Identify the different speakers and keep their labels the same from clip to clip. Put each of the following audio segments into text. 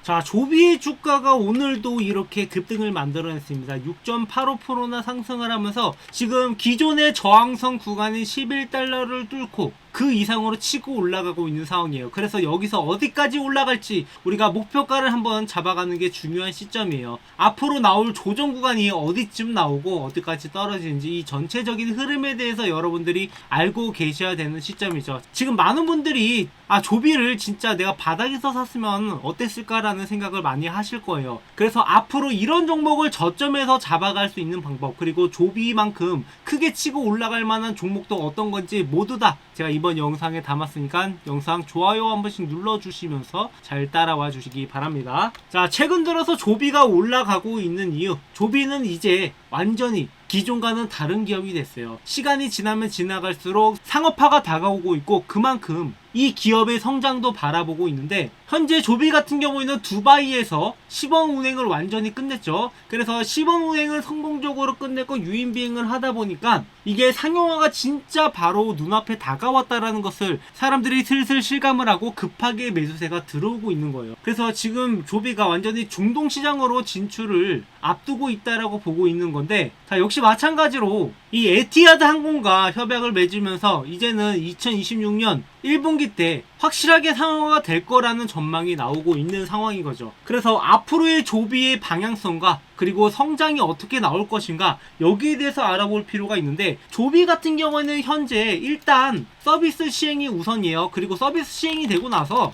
Speaker 1: 자, 조비의 주가가 오늘도 이렇게 급등을 만들어냈습니다. 6.85%나 상승을 하면서 지금 기존의 저항선 구간인 11달러를 뚫고 그 이상으로 치고 올라가고 있는 상황이에요. 그래서 여기서 어디까지 올라갈지 우리가 목표가를 한번 잡아가는 게 중요한 시점이에요. 앞으로 나올 조정 구간이 어디쯤 나오고 어디까지 떨어지는지 이 전체적인 흐름에 대해서 여러분들이 알고 계셔야 되는 시점이죠. 지금 많은 분들이 조비를 진짜 내가 바닥에서 샀으면 어땠을까라는 생각을 많이 하실 거예요. 그래서 앞으로 이런 종목을 저점에서 잡아갈 수 있는 방법, 그리고 조비만큼 크게 치고 올라갈 만한 종목도 어떤 건지 모두 다 제가 이번 영상에 담았으니까 영상 좋아요 한 번씩 눌러주시면서 잘 따라와 주시기 바랍니다. 자, 최근 들어서 조비가 올라가고 있는 이유, 조비는 이제 완전히 기존과는 다른 기업이 됐어요. 시간이 지나면 지나갈수록 상업화가 다가오고 있고 그만큼 이 기업의 성장도 바라보고 있는데, 현재 조비 같은 경우에는 두바이에서 시범 운행을 완전히 끝냈죠. 그래서 시범 운행을 성공적으로 끝냈고 유인 비행을 하다 보니까 이게 상용화가 진짜 바로 눈앞에 다가왔다라는 것을 사람들이 슬슬 실감을 하고 급하게 매수세가 들어오고 있는 거예요. 그래서 지금 조비가 완전히 중동 시장으로 진출을 앞두고 있다라고 보고 있는 건데, 자, 역시 마찬가지로 이 에티하드 항공과 협약을 맺으면서 이제는 2026년 1분기 때 확실하게 상황화가 될 거라는 전망이 나오고 있는 상황인 거죠. 그래서 앞으로의 조비의 방향성과 그리고 성장이 어떻게 나올 것인가, 여기에 대해서 알아볼 필요가 있는데, 조비 같은 경우에는 현재 일단 서비스 시행이 우선이에요. 그리고 서비스 시행이 되고 나서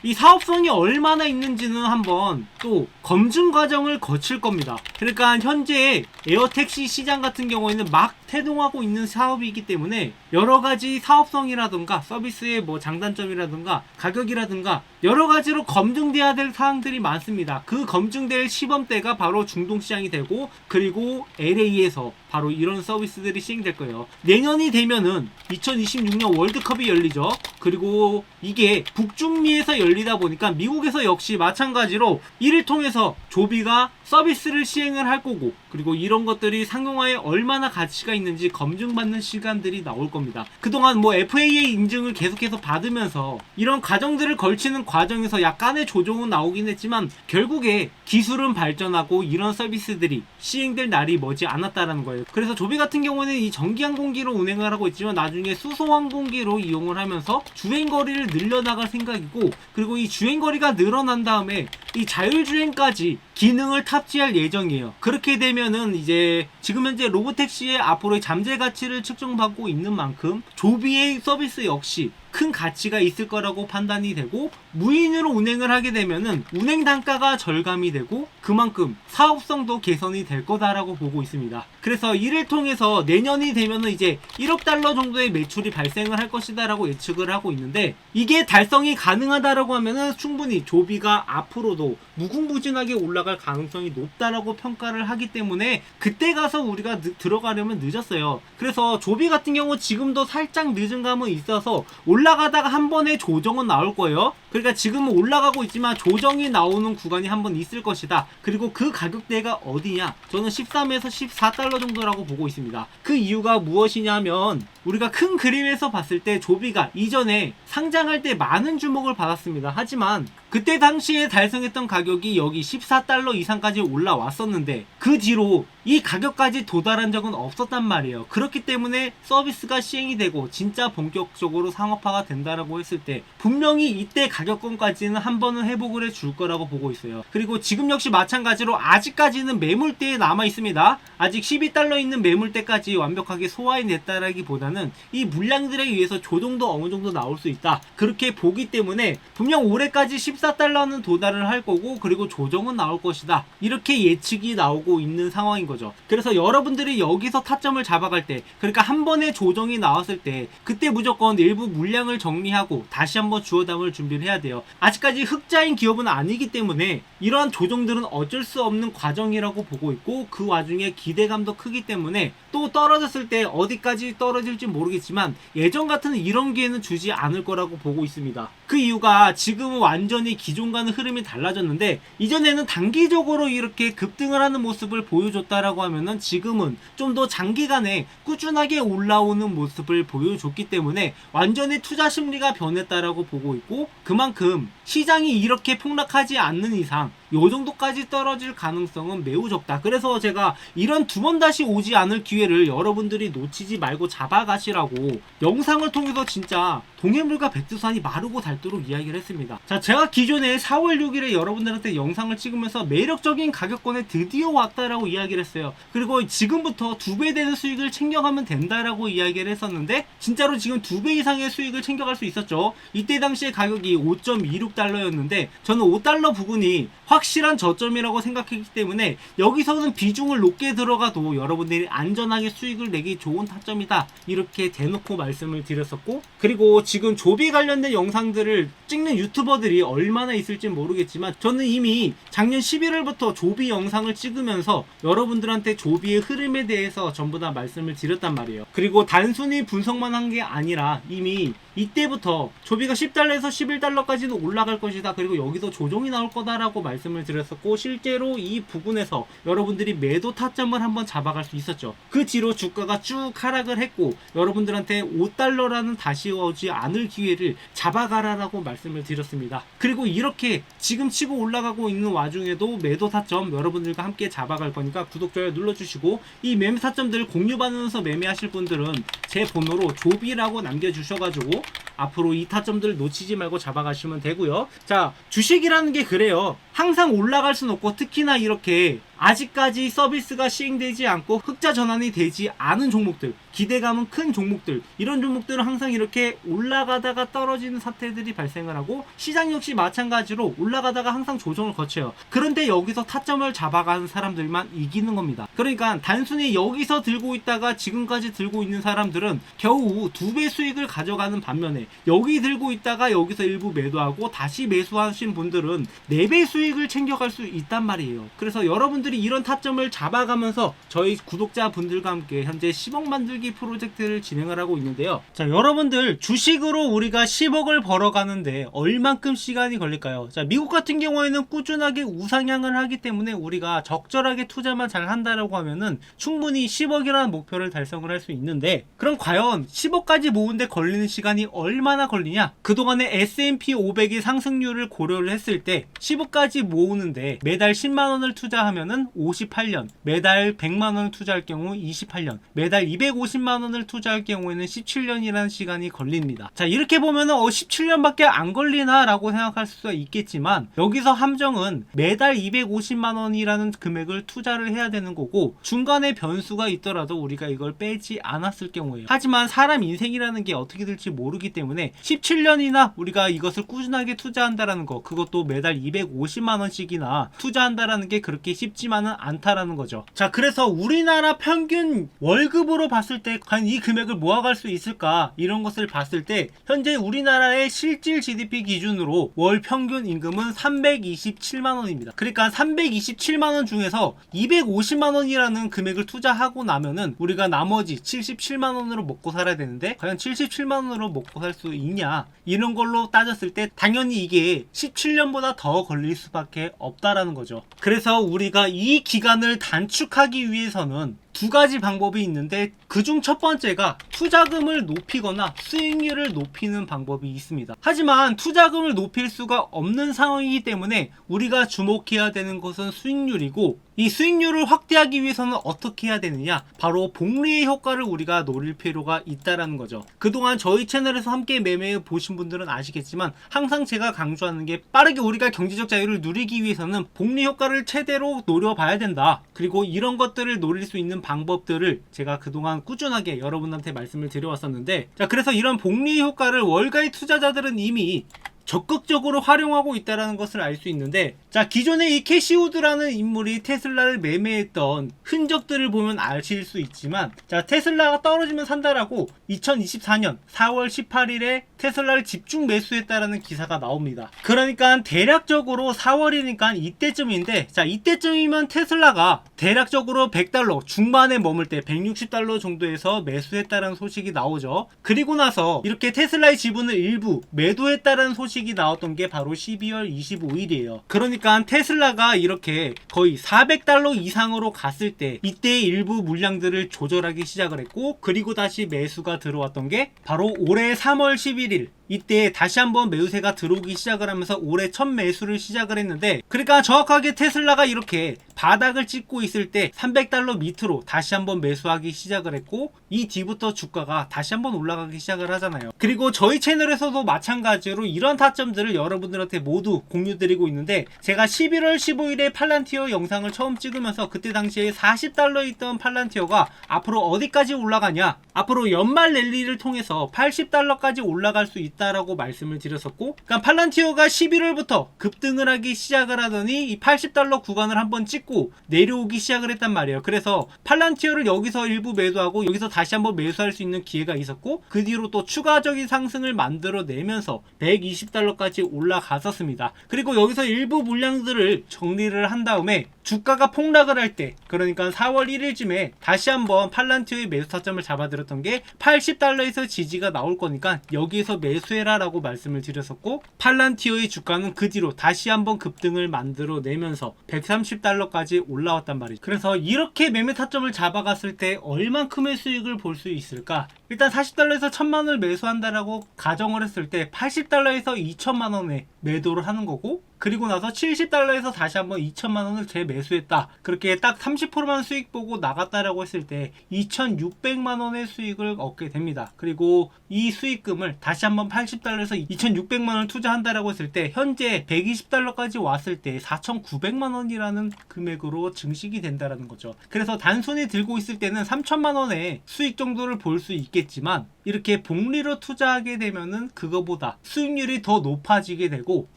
Speaker 1: 이 사업성이 얼마나 있는지는 한번 또 검증 과정을 거칠 겁니다. 그러니까 현재 에어택시 시장 같은 경우에는 막 태동하고 있는 사업이기 때문에 여러가지 사업성이라든가 서비스의 뭐 장단점이라든가 가격이라든가 여러가지로 검증돼야 될 사항들이 많습니다. 그 검증될 시범대가 바로 중동시장이 되고, 그리고 LA에서 바로 이런 서비스들이 시행될 거예요. 내년이 되면은 2026년 월드컵이 열리죠. 그리고 이게 북중미에서 열리다 보니까 미국에서 역시 마찬가지로 이를 통해서 조비가 서비스를 시행을 할 거고, 그리고 이런 것들이 상용화에 얼마나 가치가 있는지 검증받는 시간들이 나올 겁니다. 그동안 뭐 FAA 인증을 계속해서 받으면서 이런 과정들을 걸치는 과정에서 약간의 조정은 나오긴 했지만 결국에 기술은 발전하고 이런 서비스들이 시행될 날이 머지 않았다라는 거예요. 그래서 조비 같은 경우는 이 전기항공기로 운행을 하고 있지만 나중에 수소항공기로 이용을 하면서 주행거리를 늘려나갈 생각이고, 그리고 이 주행거리가 늘어난 다음에 이 자율주행까지 기능을 탑재할 예정이에요. 그렇게 되면은 이제 지금 현재 로보택시의 앞으로의 잠재 가치를 측정받고 있는 만큼 조비의 서비스 역시 큰 가치가 있을 거라고 판단이 되고, 무인으로 운행을 하게 되면은 운행 단가가 절감이 되고 그만큼 사업성도 개선이 될 거다라고 보고 있습니다. 그래서 이를 통해서 내년이 되면은 이제 1억 달러 정도의 매출이 발생을 할 것이다라고 예측을 하고 있는데, 이게 달성이 가능하다라고 하면은 충분히 조비가 앞으로도 무궁무진하게 올라갈 가능성이 높다라고 평가를 하기 때문에 그때 가서 우리가 들어가려면 늦었어요. 그래서 조비 같은 경우 지금도 살짝 늦은 감은 있어서 올라가다가 한 번에 조정은 나올 거예요. 그러니까 지금은 올라가고 있지만 조정이 나오는 구간이 한 번 있을 것이다. 그리고 그 가격대가 어디냐? 저는 13에서 14달러 정도라고 보고 있습니다. 그 이유가 무엇이냐면 우리가 큰 그림에서 봤을 때 조비가 이전에 상장할 때 많은 주목을 받았습니다. 하지만 그때 당시에 달성했던 가격이 여기 14달러 이상까지 올라왔었는데 그 뒤로 이 가격까지 도달한 적은 없었단 말이에요. 그렇기 때문에 서비스가 시행이 되고 진짜 본격적으로 상업화가 된다라고 했을 때 분명히 이때 가격권까지는 한 번은 회복을 해줄 거라고 보고 있어요. 그리고 지금 역시 마찬가지로 아직까지는 매물대에 남아 있습니다. 아직 12달러 있는 매물대까지 완벽하게 소화해냈다라기보다는 이 물량들에 의해서 조정도 어느 정도 나올 수 있다, 그렇게 보기 때문에 분명 올해까지 14달러는 도달을 할 거고, 그리고 조정은 나올 것이다, 이렇게 예측이 나오고 있는 상황인 거죠. 그래서 여러분들이 여기서 타점을 잡아갈 때, 그러니까 한 번의 조정이 나왔을 때 그때 무조건 일부 물량을 정리하고 다시 한번 주워 담을 준비를 해야 돼요. 아직까지 흑자인 기업은 아니기 때문에 이러한 조정들은 어쩔 수 없는 과정이라고 보고 있고, 그 와중에 기대감도 크기 때문에 또 떨어졌을 때 어디까지 떨어질지 모르겠지만 예전 같은 이런 기회는 주지 않을 거라고 보고 있습니다. 그 이유가 지금은 완전히 기존과는 흐름이 달라졌는데, 이전에는 단기적으로 이렇게 급등을 하는 모습을 보여줬다라고 하면은 지금은 좀 더 장기간에 꾸준하게 올라오는 모습을 보여줬기 때문에 완전히 투자 심리가 변했다라고 보고 있고, 그만큼 그만큼 시장이 이렇게 폭락하지 않는 이상 요 정도까지 떨어질 가능성은 매우 적다. 그래서 제가 이런 두 번 다시 오지 않을 기회를 여러분들이 놓치지 말고 잡아가시라고 영상을 통해서 진짜 동해물과 백두산이 마르고 닳도록 이야기를 했습니다. 자, 제가 기존에 4월 6일에 여러분들한테 영상을 찍으면서 매력적인 가격권에 드디어 왔다라고 이야기를 했어요. 그리고 지금부터 2배 되는 수익을 챙겨가면 된다라고 이야기를 했었는데 진짜로 지금 2배 이상의 수익을 챙겨갈 수 있었죠. 이때 당시에 가격이 5.26달러였는데 저는 5달러 부근이 확실한 저점이라고 생각했기 때문에 여기서는 비중을 높게 들어가도 여러분들이 안전하게 수익을 내기 좋은 타점이다, 이렇게 대놓고 말씀을 드렸었고, 그리고 지금 조비 관련된 영상들을 찍는 유튜버들이 얼마나 있을지 모르겠지만 저는 이미 작년 11월부터 조비 영상을 찍으면서 여러분들한테 조비의 흐름에 대해서 전부 다 말씀을 드렸단 말이에요. 그리고 단순히 분석만 한 게 아니라 이미 이때부터 조비가 10달러에서 11달러까지는 올라갈 것이다, 그리고 여기서 조정이 나올 거다라고 말씀을 드렸었고, 실제로 이 부분에서 여러분들이 매도 타점을 한번 잡아갈 수 있었죠. 그 뒤로 주가가 쭉 하락을 했고 여러분들한테 5달러라는 다시 오지 않을 기회를 잡아가라라고 말씀을 드렸습니다. 그리고 이렇게 지금 치고 올라가고 있는 와중에도 매도 타점 여러분들과 함께 잡아갈 거니까 구독, 좋아요 눌러주시고, 이 매매 타점들 공유받으면서 매매하실 분들은 제 번호로 조비라고 남겨주셔가지고 앞으로 이 타점들 놓치지 말고 잡아가시면 되고요. 자, 주식이라는 게 그래요. 항상 올라갈 순 없고, 특히나 이렇게 아직까지 서비스가 시행되지 않고 흑자 전환이 되지 않은 종목들, 기대감은 큰 종목들, 이런 종목들은 항상 이렇게 올라가다가 떨어지는 사태들이 발생을 하고, 시장 역시 마찬가지로 올라가다가 항상 조정을 거쳐요. 그런데 여기서 타점을 잡아가는 사람들만 이기는 겁니다. 그러니까 단순히 여기서 들고 있다가 지금까지 들고 있는 사람들은 겨우 2배 수익을 가져가는 반면에, 여기 들고 있다가 여기서 일부 매도하고 다시 매수하신 분들은 4배 수익을 챙겨갈 수 있단 말이에요. 그래서 여러분들이 이런 타점을 잡아가면서 저희 구독자분들과 함께 현재 10억 만들기 프로젝트를 진행을 하고 있는데요. 자, 여러분들 주식으로 우리가 10억을 벌어가는데 얼만큼 시간이 걸릴까요? 자, 미국 같은 경우에는 꾸준하게 우상향을 하기 때문에 우리가 적절하게 투자만 잘 한다라고 하면은 충분히 10억이라는 목표를 달성을 할 수 있는데, 그럼 과연 10억까지 모으는데 걸리는 시간이 얼마나 걸리냐? 그동안의 S&P 500의 상승률을 고려를 했을 때 10억까지 모으는데 매달 10만원을 투자하면은 58년, 매달 100만원을 투자할 경우 28년, 매달 250만원을 투자할 경우에는 17년이라는 시간이 걸립니다. 자, 이렇게 보면은 17년밖에 안 걸리나 라고 생각할 수가 있겠지만, 여기서 함정은 매달 250만원이라는 금액을 투자를 해야 되는 거고, 중간에 변수가 있더라도 우리가 이걸 빼지 않았을 경우에요. 하지만 사람 인생이라는 게 어떻게 될지 모르기 때문에 17년이나 우리가 이것을 꾸준하게 투자한다라는 거, 그것도 매달 250만원씩이나 투자한다라는 게 그렇게 쉽지만은 않다라는 거죠. 자, 그래서 우리나라 평균 월급으로 봤을 때 과연 이 금액을 모아갈 수 있을까, 이런 것을 봤을 때 현재 우리나라의 실질 GDP 기준으로 월 평균 임금은 327만원입니다. 그러니까 327만원 중에서 250만원이라는 금액을 투자하고 나면은 우리가 나머지 77만원으로 먹고 살아야 되는데, 과연 77만원으로 먹고 살 수 있냐, 이런 걸로 따졌을 때 당연히 이게 17년보다 더 걸릴 수밖에 없다라는 거죠. 그래서 우리가 이 기간을 단축하기 위해서는 두 가지 방법이 있는데, 그중 첫 번째가 투자금을 높이거나 수익률을 높이는 방법이 있습니다. 하지만 투자금을 높일 수가 없는 상황이기 때문에 우리가 주목해야 되는 것은 수익률이고, 이 수익률을 확대하기 위해서는 어떻게 해야 되느냐, 바로 복리의 효과를 우리가 노릴 필요가 있다라는 거죠. 그동안 저희 채널에서 함께 매매해 보신 분들은 아시겠지만 항상 제가 강조하는 게, 빠르게 우리가 경제적 자유를 누리기 위해서는 복리 효과를 최대로 노려봐야 된다. 그리고 이런 것들을 노릴 수 있는 방법들을 제가 그동안 꾸준하게 여러분한테 말씀을 드려왔었는데, 자, 그래서 이런 복리 효과를 월가의 투자자들은 이미 적극적으로 활용하고 있다는 것을 알 수 있는데, 자, 기존에 이 캐시우드라는 인물이 테슬라를 매매했던 흔적들을 보면 아실 수 있지만, 자, 테슬라가 떨어지면 산다라고 2024년 4월 18일에 테슬라를 집중 매수했다라는 기사가 나옵니다. 그러니까 대략적으로 4월이니까 이때쯤인데, 자, 이때쯤이면 테슬라가 대략적으로 100달러 중반에 머물 때 160달러 정도에서 매수했다라는 소식이 나오죠. 그리고 나서 이렇게 테슬라의 지분을 일부 매도했다라는 소식이 나왔던 게 바로 12월 25일이에요. 그러니까 테슬라가 이렇게 거의 400달러 이상으로 갔을 때 이때 일부 물량들을 조절하기 시작을 했고, 그리고 다시 매수가 들어왔던 게 바로 올해 3월 11일 이때 다시 한번 매수세가 들어오기 시작을 하면서 올해 첫 매수를 시작을 했는데, 그러니까 정확하게 테슬라가 이렇게 바닥을 찍고 있을 때 300달러 밑으로 다시 한번 매수하기 시작을 했고, 이 뒤부터 주가가 다시 한번 올라가기 시작을 하잖아요. 그리고 저희 채널에서도 마찬가지로 이런 타점들을 여러분들한테 모두 공유드리고 있는데, 제가 11월 15일에 팔란티어 영상을 처음 찍으면서 그때 당시에 40달러에 있던 팔란티어가 앞으로 어디까지 올라가냐, 앞으로 연말 랠리를 통해서 80달러까지 올라갈 수 있다라고 말씀을 드렸었고, 그러니까 팔란티어가 11월부터 급등을 하기 시작을 하더니 이 80달러 구간을 한번 찍고 내려오기 시작을 했단 말이에요. 그래서 팔란티어를 여기서 일부 매도하고 여기서 다시 한번 매수할 수 있는 기회가 있었고, 그 뒤로 또 추가적인 상승을 만들어내면서 120달러까지 올라갔었습니다. 그리고 여기서 일부 물량들을 정리를 한 다음에 주가가 폭락을 할 때, 그러니까 4월 1일쯤에 다시 한번 팔란티어의 매수 타점을 잡아들었던 게 80달러에서 지지가 나올 거니까 여기에서 매수해라 라고 말씀을 드렸었고, 팔란티어의 주가는 그 뒤로 다시 한번 급등을 만들어내면서 130달러까지 올라왔단 말이죠. 그래서 이렇게 매매 타점을 잡아갔을 때 얼만큼의 수익을 볼 수 있을까? 일단 40달러에서 1000만원을 매수한다라고 가정을 했을 때 80달러에서 2000만원에 매도를 하는 거고, 그리고 나서 70달러에서 다시 한번 2천만원을 재매수했다, 그렇게 딱 30%만 수익 보고 나갔다라고 했을 때 2600만원의 수익을 얻게 됩니다. 그리고 이 수익금을 다시 한번 80달러에서 2600만원을 투자한다라고 했을 때 현재 120달러까지 왔을 때 4900만원이라는 금액으로 증식이 된다라는 거죠. 그래서 단순히 들고 있을 때는 3000만원의 수익 정도를 볼 수 있겠지만, 이렇게 복리로 투자하게 되면은 그거보다 수익률이 더 높아지게 되고,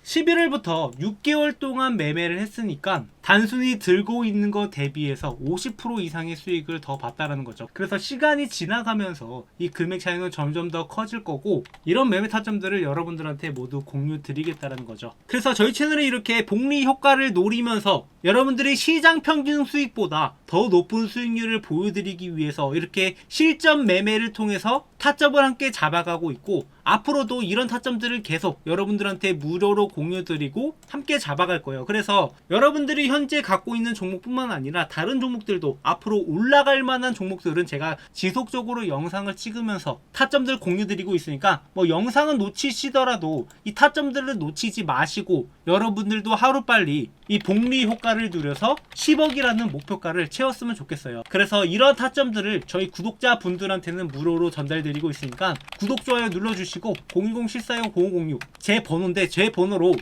Speaker 1: 11월부터 6개월 동안 매매를 했으니까 단순히 들고 있는 거 대비해서 50% 이상의 수익을 더 봤다라는 거죠. 그래서 시간이 지나가면서 이 금액 차이는 점점 더 커질 거고, 이런 매매 타점들을 여러분들한테 모두 공유 드리겠다는 거죠. 그래서 저희 채널에 이렇게 복리 효과를 노리면서 여러분들이 시장 평균 수익보다 더 높은 수익률을 보여드리기 위해서 이렇게 실전 매매를 통해서 타점을 함께 잡아가고 있고, 앞으로도 이런 타점들을 계속 여러분들한테 무료로 공유드리고 함께 잡아갈 거예요. 그래서 여러분들이 현재 갖고 있는 종목뿐만 아니라 다른 종목들도 앞으로 올라갈 만한 종목들은 제가 지속적으로 영상을 찍으면서 타점들 공유드리고 있으니까, 뭐 영상은 놓치시더라도 이 타점들을 놓치지 마시고 여러분들도 하루빨리 이 복리 효과를 누려서 10억이라는 목표가를 채웠으면 좋겠어요. 그래서 이런 타점들을 저희 구독자분들한테는 무료로 전달드리고 있으니까 구독, 좋아요 눌러주시고 010-745-0506 제 번호인데, 제 번호로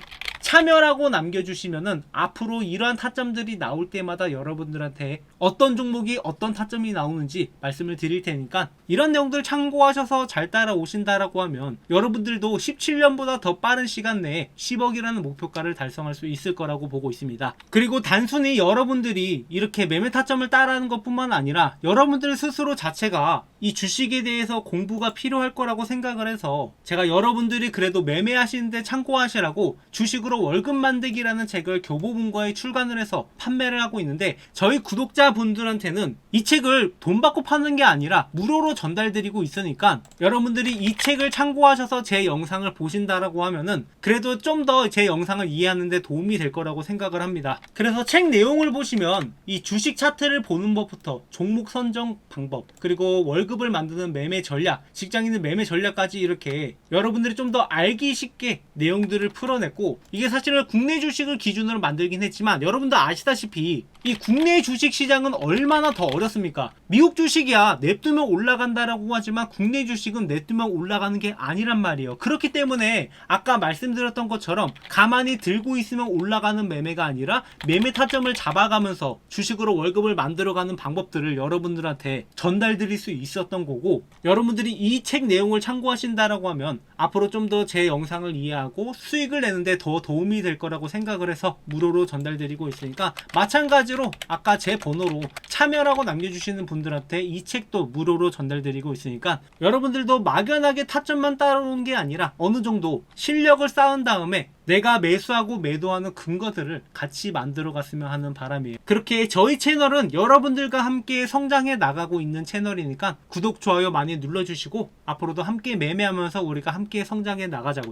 Speaker 1: 참여라고 남겨주시면은 앞으로 이러한 타점들이 나올 때마다 여러분들한테 어떤 종목이 어떤 타점이 나오는지 말씀을 드릴 테니까, 이런 내용들 참고하셔서 잘 따라오신다라고 하면 여러분들도 17년보다 더 빠른 시간 내에 10억이라는 목표가를 달성할 수 있을 거라고 보고 있습니다. 그리고 단순히 여러분들이 이렇게 매매 타점을 따라하는 것뿐만 아니라 여러분들 스스로 자체가 이 주식에 대해서 공부가 필요할 거라고 생각을 해서 제가 여러분들이 그래도 매매하시는데 참고하시라고 주식으로 월급 만들기라는 책을 교보문고에 출간을 해서 판매를 하고 있는데, 저희 구독자분들한테는 이 책을 돈 받고 파는 게 아니라 무료로 전달드리고 있으니까 여러분들이 이 책을 참고하셔서 제 영상을 보신다라고 하면은 그래도 좀 더 제 영상을 이해하는 데 도움이 될 거라고 생각을 합니다. 그래서 책 내용을 보시면 이 주식 차트를 보는 법부터 종목 선정 방법, 그리고 월급을 만드는 매매 전략, 직장인의 매매 전략까지 이렇게 여러분들이 좀 더 알기 쉽게 내용들을 풀어냈고, 이게 사실은 국내 주식을 기준으로 만들긴 했지만 여러분도 아시다시피 이 국내 주식 시장은 얼마나 더 어렵습니까? 미국 주식이야 냅두면 올라간다라고 하지만 국내 주식은 냅두면 올라가는 게 아니란 말이에요. 그렇기 때문에 아까 말씀드렸던 것처럼 가만히 들고 있으면 올라가는 매매가 아니라 매매 타점을 잡아가면서 주식으로 월급을 만들어가는 방법들을 여러분들한테 전달드릴 수 있었던 거고, 여러분들이 이 책 내용을 참고하신다라고 하면 앞으로 좀 더 제 영상을 이해하고 수익을 내는데 더 도움이 될 거라고 생각을 해서 무료로 전달드리고 있으니까, 마찬가지로 아까 제 번호로 참여라고 남겨주시는 분들한테 이 책도 무료로 전달드리고 있으니까 여러분들도 막연하게 타점만 따라오는 게 아니라 어느 정도 실력을 쌓은 다음에 내가 매수하고 매도하는 근거들을 같이 만들어 갔으면 하는 바람이에요. 그렇게 저희 채널은 여러분들과 함께 성장해 나가고 있는 채널이니까 구독, 좋아요 많이 눌러주시고 앞으로도 함께 매매하면서 우리가 함께 성장해 나가자고요.